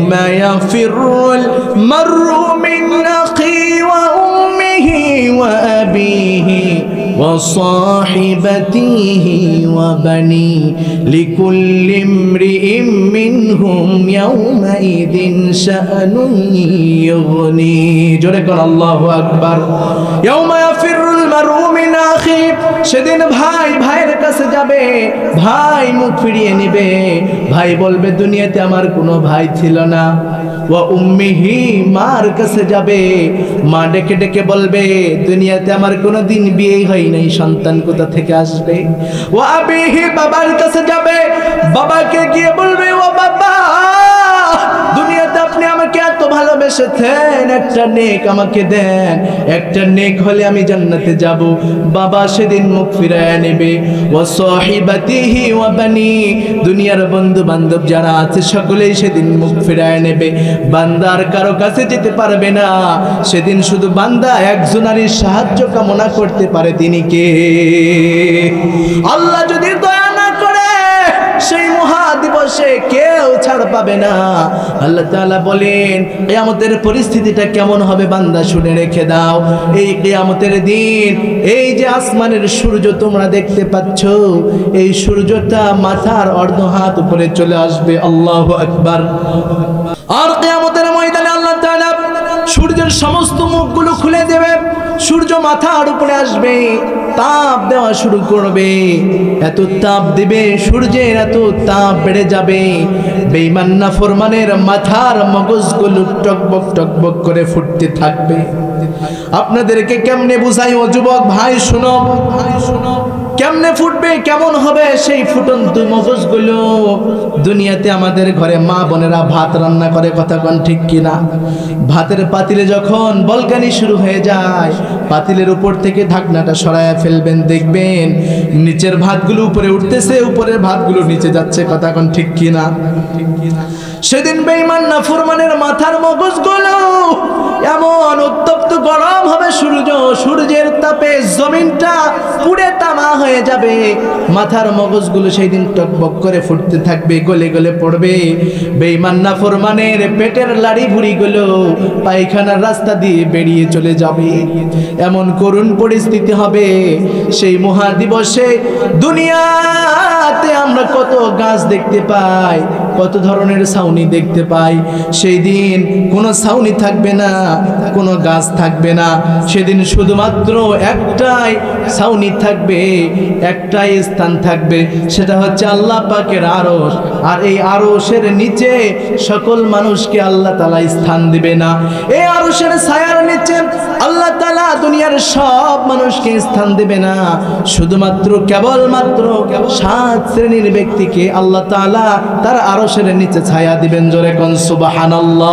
ইয়াউমা ইয়াফিরুল মারউ মিন আখি ওয়া উম্মিহি ওয়া আবিহি ওয়া সাহিবাতিহি ওয়া বানি লিকুল্লি ইমরিইম মিনহুম ইয়াউমা ইযিন শাআনুন ইউগনি। জোরে কোন আল্লাহু আকবার। ইয়াউমা ইয়াফিরুল মারউ মিন আখি, সেদিন ভাই ভাইয়ের কাছে যাবে, ভাই মুখ ফিরিয়ে নিবে, ভাই বলবে দুনিয়াতে আমার কোনো ভাই ছিল না। ওয়া উম্মিহি, মার কাছে যাবে, মা ডেকে ডেকে বলবে দুনিয়াতে আমার কোনো দিন বিয়ে হয় নাই, সন্তান কোথা থেকে আসবে। ওয়া আবিহি, বাবার কাছে যাবে, বাবাকে গিয়ে বলবে ও বাবা দুনিয়াতে আপনি আমাকে এত ভালোবেসেছেন, একটা নেক আমাকে দেন, একটা নেক হলে আমি জান্নাতে যাব। বাবা সেদিন মুখ ফিরায় নেবে। ওয়া সাহিবাতিহি ওয়া বানি, দুনিয়ার বন্ধু বান্ধব যারা আছে সকলেই সেদিন মুখ ফিরায় নেবে। বান্দার কারো কাছে যেতে পারবে না সেদিন, শুধু বান্দা একজনারই সাহায্য কামনা করতে পারে, তিনি কে? আল্লাহ যদি দয়া না করে সেই মহা দিবসে কেউ ছাড় পাবে না। আল্লাহ তাআলা বলেন কিয়ামতের পরিস্থিতিটা কেমন হবে বান্দা শুনে রেখে দাও। এই কিয়ামতের দিন এই যে আসমানের সূর্য তোমরা দেখতে পাচ্ছ, এই সূর্যটা মাথার অর্ধ হাত উপরে চলে আসবে। আল্লাহু আকবার। আর কিয়ামতের ময়দানে আল্লাহ তাআলা সূর্যের সমস্ত মুখগুলো খুলে দেবে, সূর্য মাথার উপরে আসবে, তাপ দেওয়া শুরু করবে, এত তাপ দিবে সূর্যের এত তাপ বেড়ে যাবে, বেঈমান নাফরমানের মাথার মগজগুলো টকবক টকবক করে ফুটতে থাকবে। আপনাদেরকে কেমনে বুঝাই ও যুবক ভাই, শুনো কেমনে ফুটবে, কেমন হবে সেই ফুটন্ত মগজগুলো। দুনিয়াতে আমাদের ঘরে মা বোনেরা ভাত রান্না করে, কথা কোন ঠিক কিনা? ভাতের পাতিলে যখন বলকানি শুরু হয়ে যায়, পাতিলের উপর থেকে ঢাকনাটা সরায় ফেলবেন, দেখবেন নিচের ভাতগুলো উপরে উঠতেছে, উপরের ভাতগুলো নিচে যাচ্ছে, কথা কোন ঠিক কিনা? সেদিন বেঈমান নাফরমানের মাথার মগজগুলো এমন উত্তপ্ত গরম হবে, সূর্যের তাপে জমিনটা পুড়ে তামা হয়ে যাবে, মাথার মগজগুলো সেই দিন টকবক করে ফুটতে থাকবে, গলে গলে পড়বে। বেঈমান নাফরমানের পেটের লাড়ি ভুড়িগুলো পায়খানার রাস্তা দিয়ে বেরিয়ে চলে যাবে। এমন করুণ পরিস্থিতি হবে সেই মহাদিবসে। দুনিয়াতে আমরা কত গাছ দেখতে পাই, কত ধরনের ছাউনি দেখতে পাই, সেই দিন কোনো ছাউনি থাকবে না, কোনো গাছ থাকবে না। সেদিন শুধুমাত্র একটাই ছাউনি থাকবে, একটাই স্থান থাকবে, সেটা হচ্ছে আল্লাহ পাকের আরশ। আর এই আরশের নিচে সকল মানুষকে আল্লাহ তাআলা স্থান দিবে না। এই আরশের ছায়ার নিচে আল্লাহ তাআলা দুনিয়ার সব মানুষকে স্থান দেবে না, শুধুমাত্র কেবলমাত্র 7 শ্রেণীর ব্যক্তিকে আল্লাহ তাআলা তার আরশের নিচে ছায়া দিবেন। জোরে কোন সুবহানাল্লাহ।